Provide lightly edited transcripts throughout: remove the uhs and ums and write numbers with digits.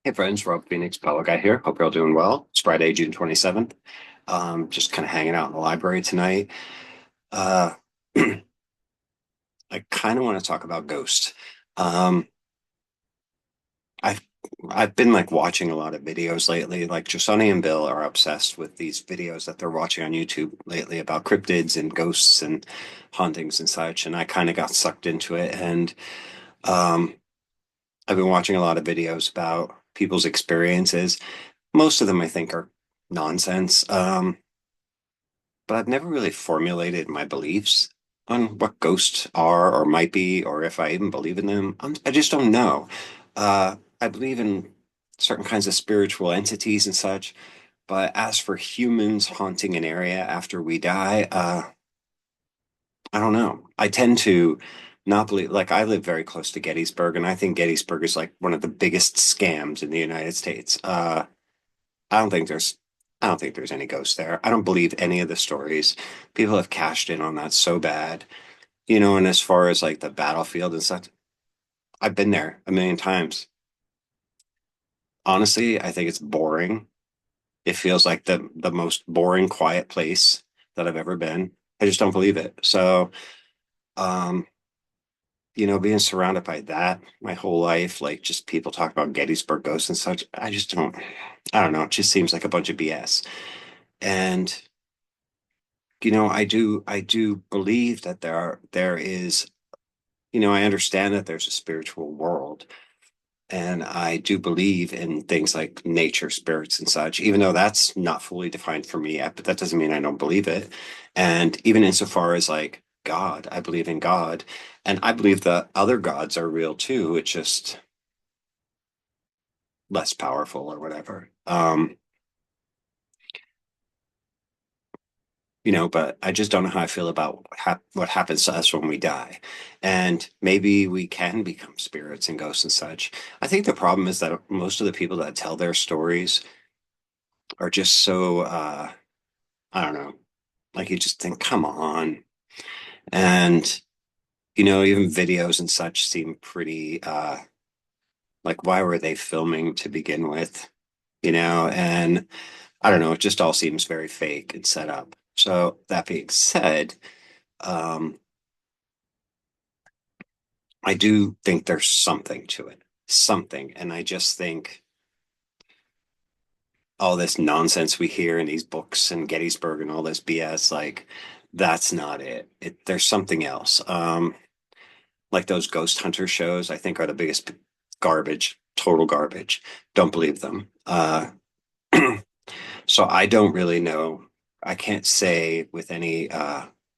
Hey friends, Rob Phoenix, Pello Guy here. Hope you're all doing well. It's Friday, June 27th. Just kind of hanging out in the library tonight. Uh, I kind of want to talk about Ghost. Um, I've I've been like watching a lot of videos lately. Like Jasoni and Bill are obsessed with these videos that they're watching on YouTube lately about cryptids and ghosts and hauntings and such. And I kind of got sucked into it. And um, I've been watching a lot of videos about people's experiences. Most of them I think are nonsense. But I've never really formulated my beliefs on what ghosts are or might be, or if I even believe in them. I just don't know. I believe in certain kinds of spiritual entities and such, but as for humans haunting an area after we die, I don't know. I tend to not believe, like, I live very close to Gettysburg, and I think Gettysburg is like one of the biggest scams in the United States. I don't think there's I don't think there's any ghosts there. I don't believe any of the stories. People have cashed in on that so bad. And as far as like the battlefield and stuff, I've been there a million times. Honestly, I think it's boring. It feels like the most boring, quiet place that I've ever been. I just don't believe it. So, um, being surrounded by that my whole life, like just people talk about Gettysburg ghosts and such, I don't know. It just seems like a bunch of BS. And I do believe that there is, I understand that there's a spiritual world, and I do believe in things like nature, spirits, and such, even though that's not fully defined for me yet, but that doesn't mean I don't believe it. And even insofar as like God, I believe in God, and I believe the other gods are real too. It's just less powerful or whatever. But I just don't know how I feel about what happens to us when we die. And maybe we can become spirits and ghosts and such. I think the problem is that most of the people that tell their stories are just so, I don't know, like you just think, come on. And, even videos and such seem pretty, like, why were they filming to begin with? And I don't know, it just all seems very fake and set up. So that being said, um, I do think there's something to it, something. And I just think all this nonsense we hear in these books and Gettysburg and all this BS, like that's not it. There's something else. Like those ghost hunter shows, I think are the biggest garbage, total garbage. Don't believe them. So I don't really know. I can't say with any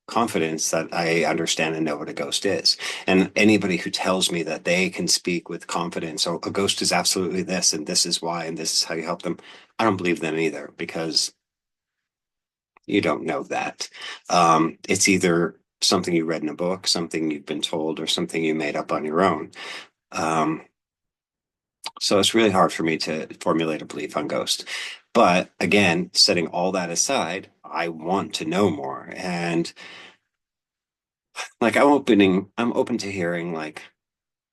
confidence that I understand and know what a ghost is. And anybody who tells me that they can speak with confidence, oh, a ghost is absolutely this, and this is why, and this is how you help them, I don't believe them either because you don't know that. It's either something you read in a book, something you've been told, or something you made up on your own. Um, so it's really hard for me to formulate a belief on ghosts. But again, setting all that aside, I want to know more. And like I'm open to hearing like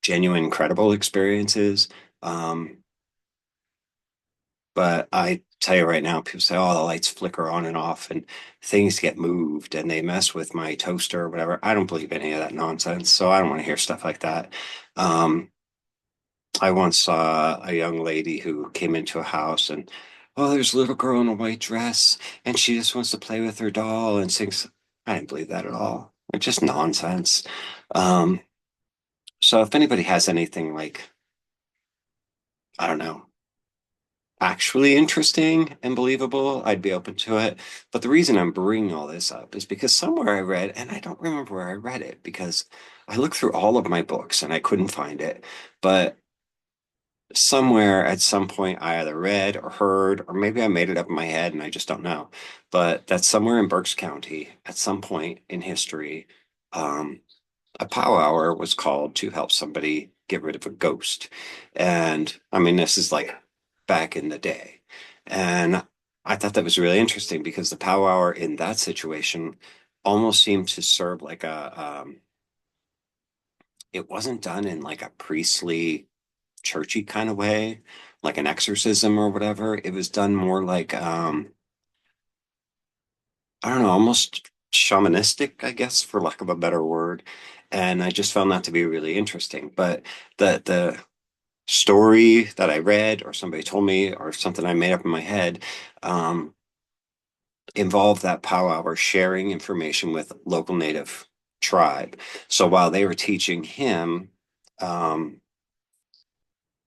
genuine, credible experiences. Um, but I tell you right now, people say, oh, the lights flicker on and off and things get moved and they mess with my toaster or whatever. I don't believe any of that nonsense. So I don't want to hear stuff like that. Um, I once saw a young lady who came into a house and, oh, there's a little girl in a white dress and she just wants to play with her doll and sings. I didn't believe that at all. It's just nonsense. Um, so if anybody has anything like, I don't know, actually interesting and believable, I'd be open to it. But the reason I'm bringing all this up is because somewhere I read, and I don't remember where I read it because I looked through all of my books and I couldn't find it. But somewhere at some point I either read or heard, or maybe I made it up in my head and I just don't know. But that somewhere in Berks County, at some point in history, um, a powwow was called to help somebody get rid of a ghost. And I mean, this is like back in the day. And I thought that was really interesting because the powwow in that situation almost seemed to serve like it wasn't done in like a priestly churchy kind of way. like an exorcism or whatever. It was done more like I don't know, almost shamanistic, I guess, for lack of a better word. And I just found that to be really interesting. But the story that I read or somebody told me or something I made up in my head um, involved that powwow sharing information with local native tribe. So while they were teaching him, um,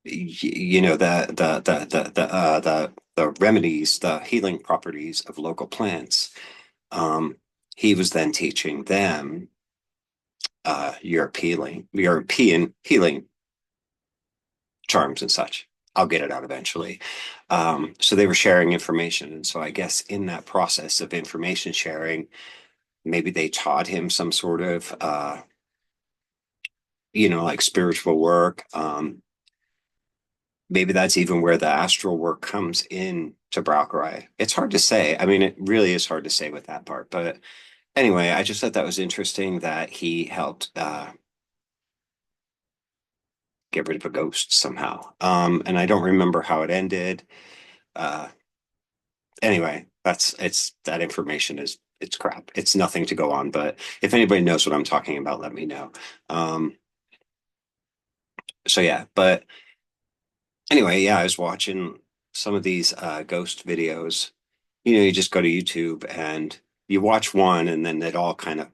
you know, the remedies, the healing properties of local plants, um, he was then teaching them European healing charms and such. I'll get it out eventually. So they were sharing information. And so I guess in that process of information sharing, maybe they taught him some sort of, like spiritual work. Maybe that's even where the astral work comes in to Brauerei. It's hard to say. I mean, it really is hard to say with that part. But anyway, I just thought that was interesting that he helped get rid of a ghost somehow. And I don't remember how it ended. Uh, anyway, it's that information is it's crap. It's nothing to go on. But if anybody knows what I'm talking about, let me know. Um, so yeah, but anyway, yeah, I was watching some of these ghost videos. You just go to YouTube and you watch one, and then it all kind of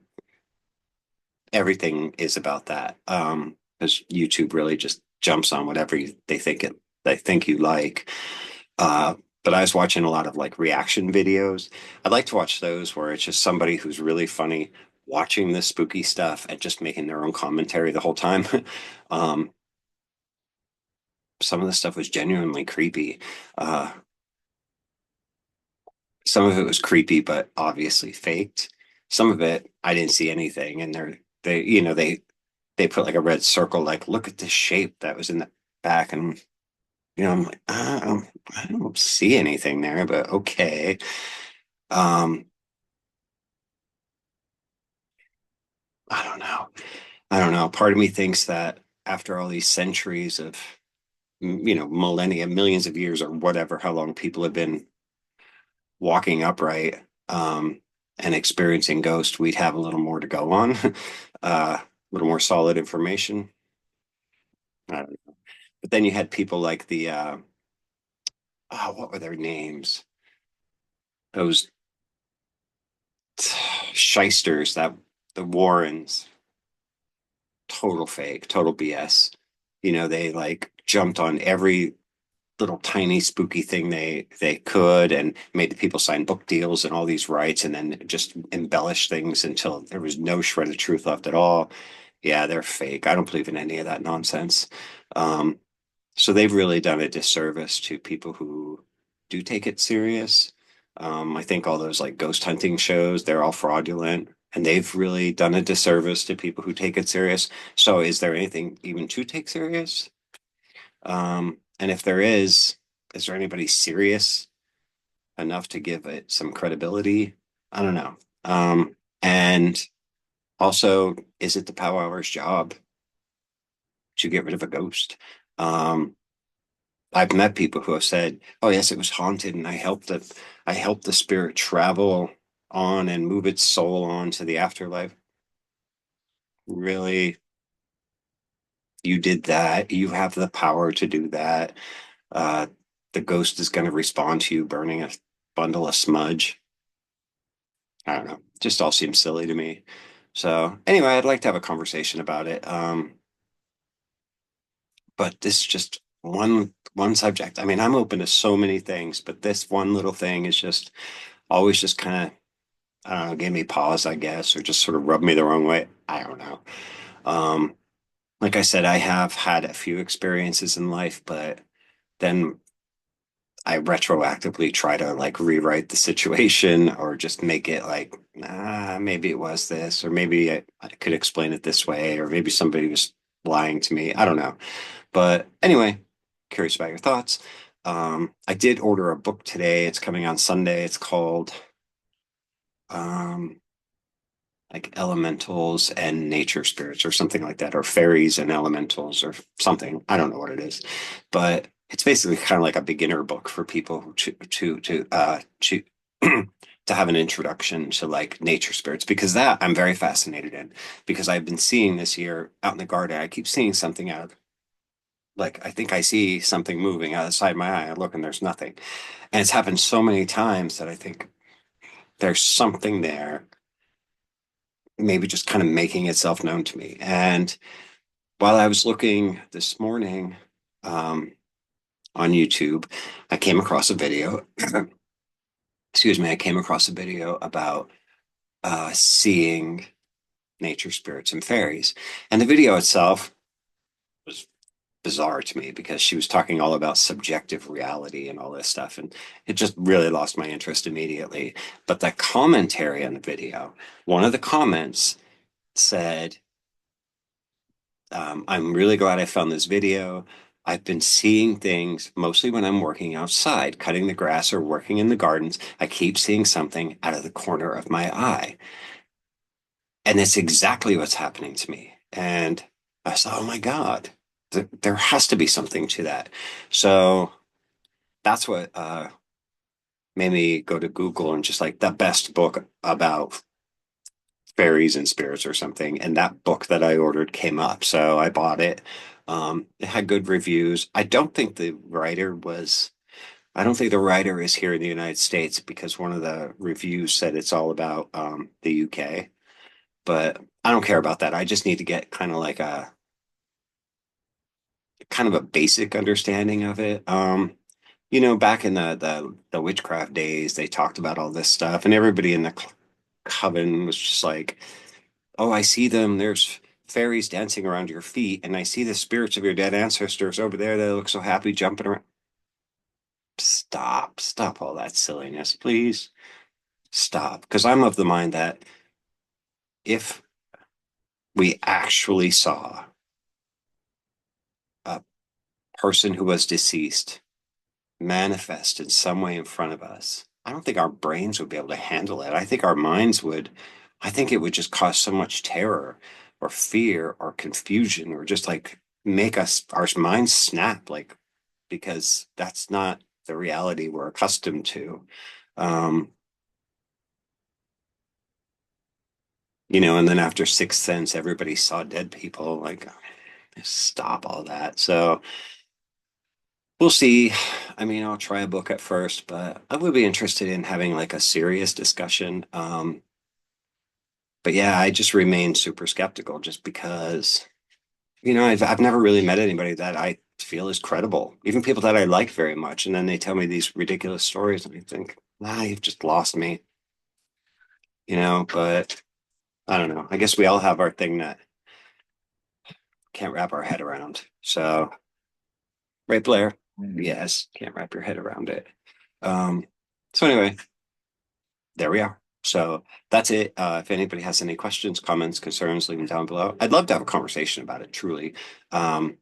everything is about that. Because YouTube really just jumps on whatever they think you like. Uh, but I was watching a lot of like reaction videos. I'd like to watch those where it's just somebody who's really funny watching the spooky stuff and just making their own commentary the whole time. um, some of the stuff was genuinely creepy. Uh, some of it was creepy, but obviously faked. Some of it, I didn't see anything, and they put like a red circle, like look at this shape that was in the back, and I'm like, I don't see anything there, but okay. Um, I don't know. I don't know. Part of me thinks that after all these centuries of, millennia, millions of years, or whatever, how long people have been walking upright, and experiencing ghosts, we'd have a little more to go on, a little more solid information. I don't know. But then you had people like what were their names? Those shysters that the Warrens, total fake, total BS. They like jumped on every little tiny spooky thing they could and made the people sign book deals and all these rights and then just embellish things until there was no shred of truth left at all. Yeah, they're fake. I don't believe in any of that nonsense. Um, so they've really done a disservice to people who do take it serious. I think all those like ghost hunting shows, they're all fraudulent, and they've really done a disservice to people who take it serious. So is there anything even to take serious? And if there is there anybody serious enough to give it some credibility? I don't know. And also, is it the power hour's job to get rid of a ghost? Um, I've met people who have said, "Oh yes, it was haunted, and I helped the spirit travel on and move its soul on to the afterlife." Really, you did that? You have the power to do that. Uh, the ghost is going to respond to you burning a bundle of smudge. I don't know. Just all seems silly to me. So anyway, I'd like to have a conversation about it. But this is just one subject. I mean, I'm open to so many things, but this one little thing is just always just kind of, I don't know, gave me pause, I guess, or just sort of rubbed me the wrong way. I don't know. Um, like I said, I have had a few experiences in life, but then I retroactively try to like rewrite the situation or just make it like, maybe it was this, or maybe I could explain it this way, or maybe somebody was lying to me. I don't know. But anyway, curious about your thoughts. I did order a book today. It's coming on Sunday. It's called um, like Elementals and Nature Spirits or something like that, or Fairies and Elementals or something. I don't know what it is, but it's basically kind of like a beginner book for people who to to have an introduction to like nature spirits, because that I'm very fascinated in, because I've been seeing this year out in the garden. I keep seeing something out of, like, I think I see something moving out of the side of my eye. I look and there's nothing. And it's happened so many times that I think there's something there, maybe just kind of making itself known to me. And while I was looking this morning um, on YouTube, I came across a video. Excuse me, I came across a video about seeing nature spirits and fairies. And the video itself was bizarre to me because she was talking all about subjective reality and all this stuff. And it just really lost my interest immediately. But the commentary on the video, one of the comments said, I'm really glad I found this video. I've been seeing things mostly when I'm working outside, cutting the grass or working in the gardens. I keep seeing something out of the corner of my eye. And it's exactly what's happening to me. And I thought, oh my God, there has to be something to that. So that's what made me go to Google and just like the best book about fairies and spirits or something. And that book that I ordered came up. So I bought it. It had good reviews. I don't think the writer is here in the United States, because one of the reviews said it's all about the UK. But I don't care about that. I just need to get kind of a basic understanding of it. Back in the witchcraft days, they talked about all this stuff, and everybody in the coven was just like, "Oh, I see them. There's fairies dancing around your feet, and I see the spirits of your dead ancestors over there. They look so happy jumping around." Stop all that silliness, please. Stop, because I'm of the mind that if we actually saw a person who was deceased manifest in some way in front of us, I don't think our brains would be able to handle it. I think our minds would, I think it would just cause so much terror or fear or confusion, or just like make our minds snap, like, because that's not the reality we're accustomed to. Um, and then after Sixth Sense, everybody saw dead people. Like, stop all that. So we'll see. I mean, I'll try a book at first, but I would be interested in having like a serious discussion. But yeah, I just remain super skeptical, just because, I've never really met anybody that I feel is credible, even people that I like very much. And then they tell me these ridiculous stories, and I think, you've just lost me, but I don't know. I guess we all have our thing that can't wrap our head around. So, right, Blair? Yes, can't wrap your head around it. Um, so anyway, there we are. So that's it. If anybody has any questions, comments, concerns, leave them down below. I'd love to have a conversation about it, truly. Um,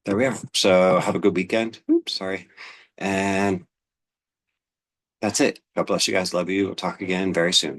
there we are. So have a good weekend. Oops, sorry. And that's it. God bless you guys. Love you. We'll talk again very soon.